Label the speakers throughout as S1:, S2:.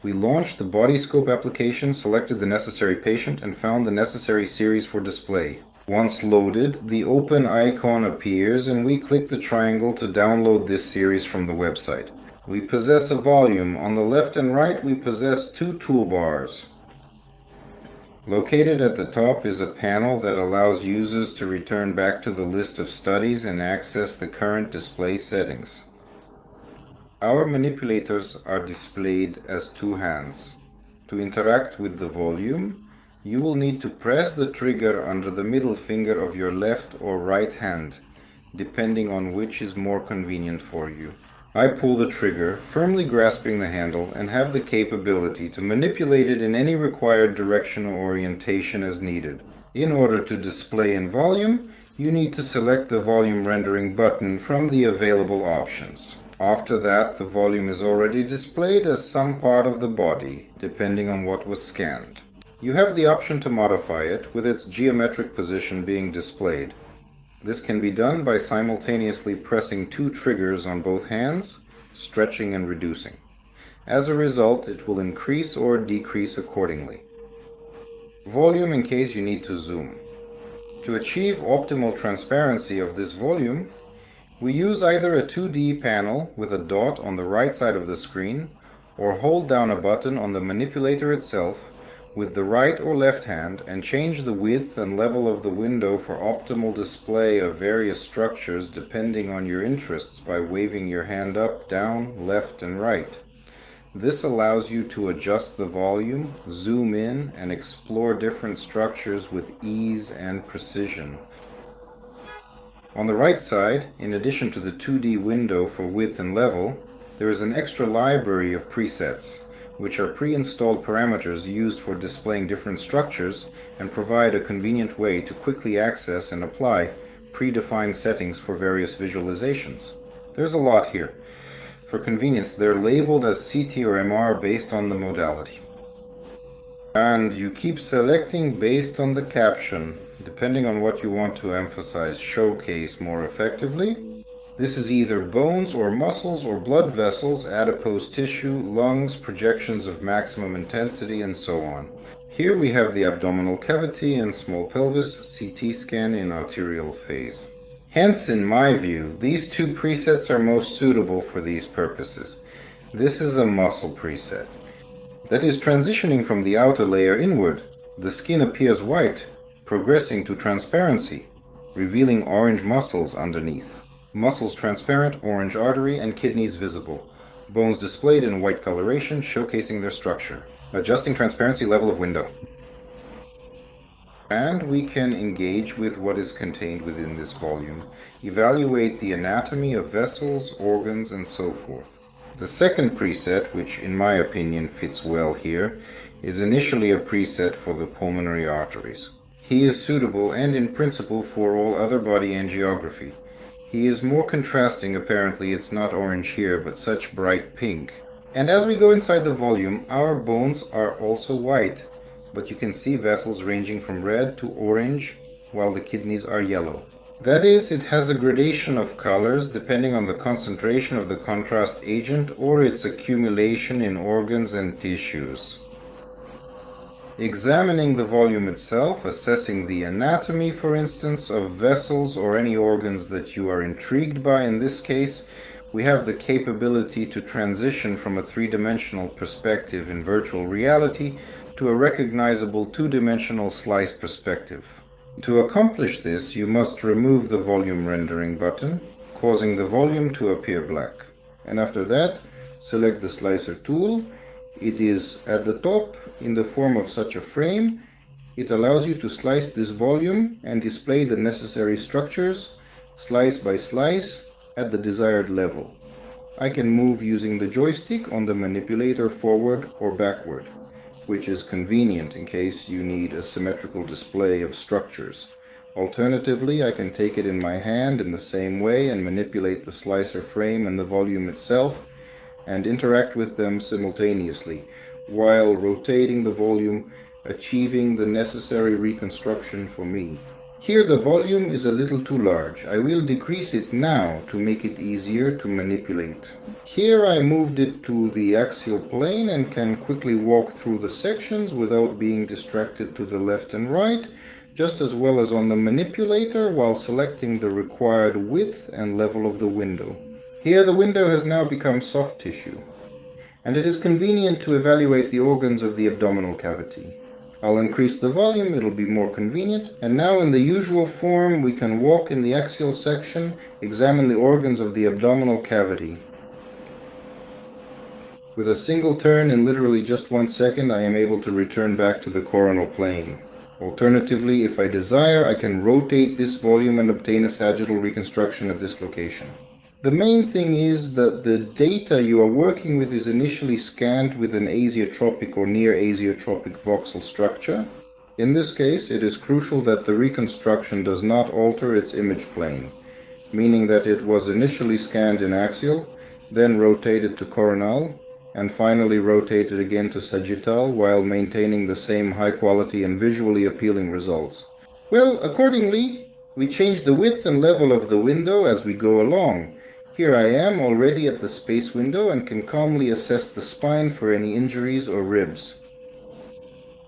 S1: We launched the Bodyscope application, selected the necessary patient, and found the necessary series for display. Once loaded, the open icon appears and we click the triangle to download this series from the website. We possess a volume. On the left and right, we possess two toolbars. Located at the top is a panel that allows users to return back to the list of studies and access the current display settings. Our manipulators are displayed as two hands. To interact with the volume, you will need to press the trigger under the middle finger of your left or right hand, depending on which is more convenient for you. I pull the trigger, firmly grasping the handle, and have the capability to manipulate it in any required direction or orientation as needed. In order to display in volume, you need to select the volume rendering button from the available options. After that, the volume is already displayed as some part of the body, depending on what was scanned. You have the option to modify it, with its geometric position being displayed. This can be done by simultaneously pressing two triggers on both hands, stretching and reducing. As a result, it will increase or decrease accordingly. Volume in case you need to zoom. To achieve optimal transparency of this volume, we use either a 2D panel with a dot on the right side of the screen, or hold down a button on the manipulator itself with the right or left hand and change the width and level of the window for optimal display of various structures depending on your interests by waving your hand up, down, left, and right. This allows you to adjust the volume, zoom in, and explore different structures with ease and precision. On the right side, in addition to the 2D window for width and level, there is an extra library of presets, which are pre-installed parameters used for displaying different structures and provide a convenient way to quickly access and apply predefined settings for various visualizations. There's a lot here. For convenience, they're labeled as CT or MR based on the modality. And you keep selecting based on the caption, depending on what you want to emphasize, showcase more effectively. This is either bones or muscles or blood vessels, adipose tissue, lungs, projections of maximum intensity, and so on. Here we have the abdominal cavity and small pelvis, CT scan in arterial phase. Hence, in my view, these two presets are most suitable for these purposes. This is a muscle preset. That is transitioning from the outer layer inward. The skin appears white, progressing to transparency, revealing orange muscles underneath. Muscles transparent, orange artery, and kidneys visible. Bones displayed in white coloration, showcasing their structure. Adjusting transparency level of window. And we can engage with what is contained within this volume, evaluate the anatomy of vessels, organs, and so forth. The second preset, which in my opinion fits well here, is initially a preset for the pulmonary arteries. He is suitable and in principle for all other body angiography. He is more contrasting. Apparently it's not orange here, but such bright pink. And as we go inside the volume, our bones are also white, but you can see vessels ranging from red to orange, while the kidneys are yellow. That is, it has a gradation of colors depending on the concentration of the contrast agent or its accumulation in organs and tissues. Examining the volume itself, assessing the anatomy, for instance, of vessels or any organs that you are intrigued by, in this case, we have the capability to transition from a three-dimensional perspective in virtual reality to a recognizable two-dimensional slice perspective. To accomplish this, you must remove the volume rendering button, causing the volume to appear black. And after that, select the slicer tool. It is at the top in the form of such a frame. It allows you to slice this volume and display the necessary structures, slice by slice, at the desired level. I can move using the joystick on the manipulator forward or backward, which is convenient in case you need a symmetrical display of structures. Alternatively, I can take it in my hand in the same way and manipulate the slicer frame and the volume itself and interact with them simultaneously, while rotating the volume, achieving the necessary reconstruction for me. Here the volume is a little too large. I will decrease it now to make it easier to manipulate. Here I moved it to the axial plane and can quickly walk through the sections without being distracted to the left and right, just as well as on the manipulator while selecting the required width and level of the window. Here the window has now become soft tissue, and it is convenient to evaluate the organs of the abdominal cavity. I'll increase the volume, it'll be more convenient, and now in the usual form we can walk in the axial section, examine the organs of the abdominal cavity. With a single turn in literally just 1 second, I am able to return back to the coronal plane. Alternatively, if I desire, I can rotate this volume and obtain a sagittal reconstruction at this location. The main thing is that the data you are working with is initially scanned with an azeotropic or near azeotropic voxel structure. In this case, it is crucial that the reconstruction does not alter its image plane, meaning that it was initially scanned in axial, then rotated to coronal, and finally rotated again to sagittal while maintaining the same high quality and visually appealing results. Well, accordingly, we change the width and level of the window as we go along. Here I am already at the space window and can calmly assess the spine for any injuries or ribs.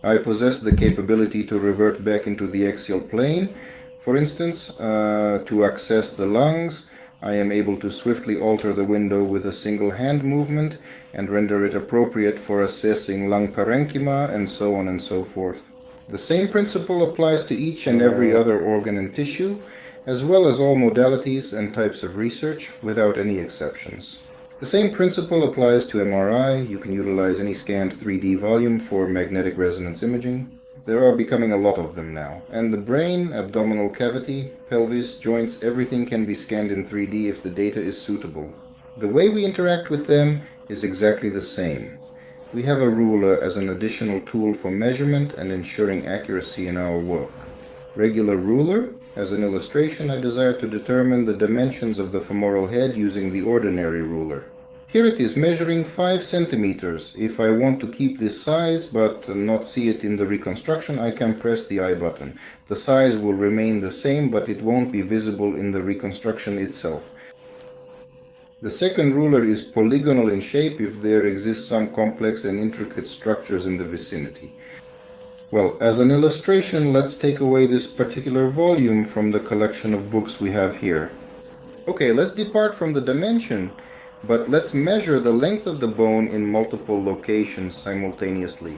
S1: I possess the capability to revert back into the axial plane. For instance, to access the lungs, I am able to swiftly alter the window with a single hand movement and render it appropriate for assessing lung parenchyma and so on and so forth. The same principle applies to each and every other organ and tissue, as well as all modalities and types of research, without any exceptions. The same principle applies to MRI. You can utilize any scanned 3D volume for magnetic resonance imaging. There are becoming a lot of them now. And the brain, abdominal cavity, pelvis, joints, everything can be scanned in 3D if the data is suitable. The way we interact with them is exactly the same. We have a ruler as an additional tool for measurement and ensuring accuracy in our work. Regular ruler. As an illustration, I desire to determine the dimensions of the femoral head using the ordinary ruler. Here it is measuring 5 centimeters. If I want to keep this size but not see it in the reconstruction, I can press the I button. The size will remain the same, but it won't be visible in the reconstruction itself. The second ruler is polygonal in shape if there exists some complex and intricate structures in the vicinity. Well, as an illustration, let's take away this particular volume from the collection of books we have here. Okay, let's depart from the dimension, but let's measure the length of the bone in multiple locations simultaneously,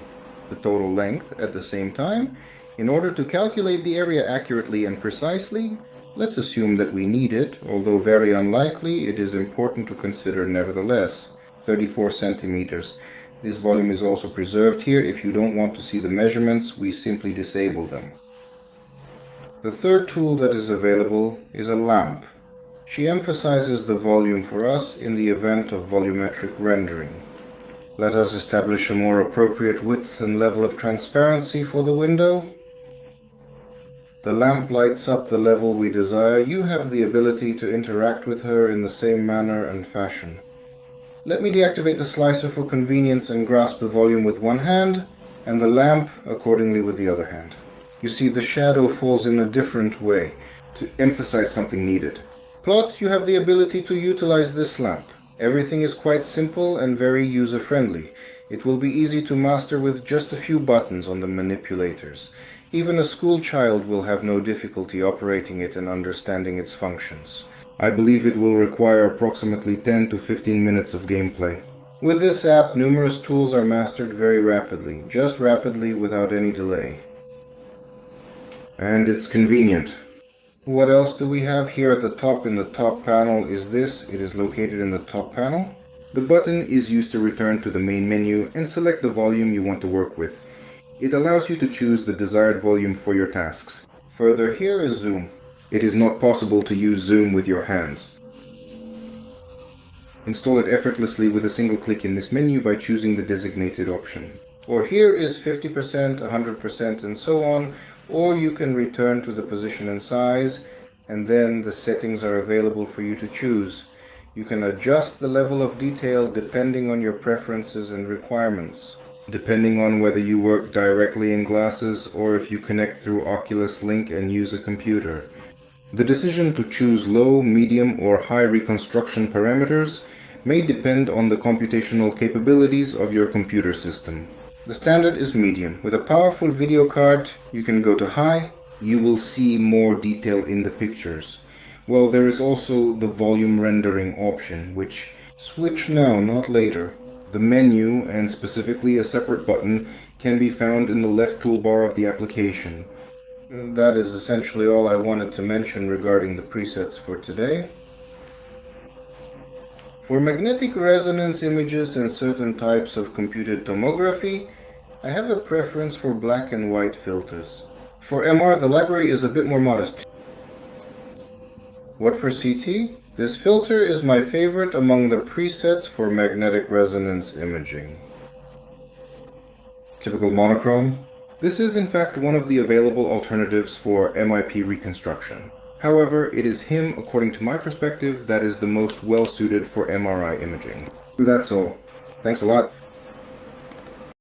S1: the total length at the same time. In order to calculate the area accurately and precisely, let's assume that we need it, although very unlikely, it is important to consider nevertheless. 34 centimeters. This volume is also preserved here. If you don't want to see the measurements, we simply disable them. The third tool that is available is a lamp. She emphasizes the volume for us in the event of volumetric rendering. Let us establish a more appropriate width and level of transparency for the window. The lamp lights up the level we desire. You have the ability to interact with her in the same manner and fashion. Let me deactivate the slicer for convenience and grasp the volume with one hand, and the lamp accordingly with the other hand. You see, the shadow falls in a different way to emphasize something needed. Plot, you have the ability to utilize this lamp. Everything is quite simple and very user-friendly. It will be easy to master with just a few buttons on the manipulators. Even a school child will have no difficulty operating it and understanding its functions. I believe it will require approximately 10 to 15 minutes of gameplay. With this app, numerous tools are mastered very rapidly, just rapidly without any delay. And it's convenient. What else do we have here at the top? In the top panel is this. It is located in the top panel. The button is used to return to the main menu and select the volume you want to work with. It allows you to choose the desired volume for your tasks. Further, here is zoom. It is not possible to use zoom with your hands. Install it effortlessly with a single click in this menu by choosing the designated option. Or here is 50%, 100% and so on, or you can return to the position and size, and then the settings are available for you to choose. You can adjust the level of detail depending on your preferences and requirements. depending on whether you work directly in glasses or if you connect through Oculus Link and use a computer. The decision to choose low, medium, or high reconstruction parameters may depend on the computational capabilities of your computer system. The standard is medium. With a powerful video card, you can go to high. You will see more detail in the pictures. Well, there is also the volume rendering option, which switch now, not later. The menu, and specifically a separate button, can be found in the left toolbar of the application. That is essentially all I wanted to mention regarding the presets for today. For magnetic resonance images and certain types of computed tomography, I have a preference for black and white filters. For MR, the library is a bit more modest. What for CT? This filter is my favorite among the presets for magnetic resonance imaging. Typical monochrome? This is in fact one of the available alternatives for MIP reconstruction. However, it is him, according to my perspective, that is the most well suited for MRI imaging. That's all. Thanks a lot.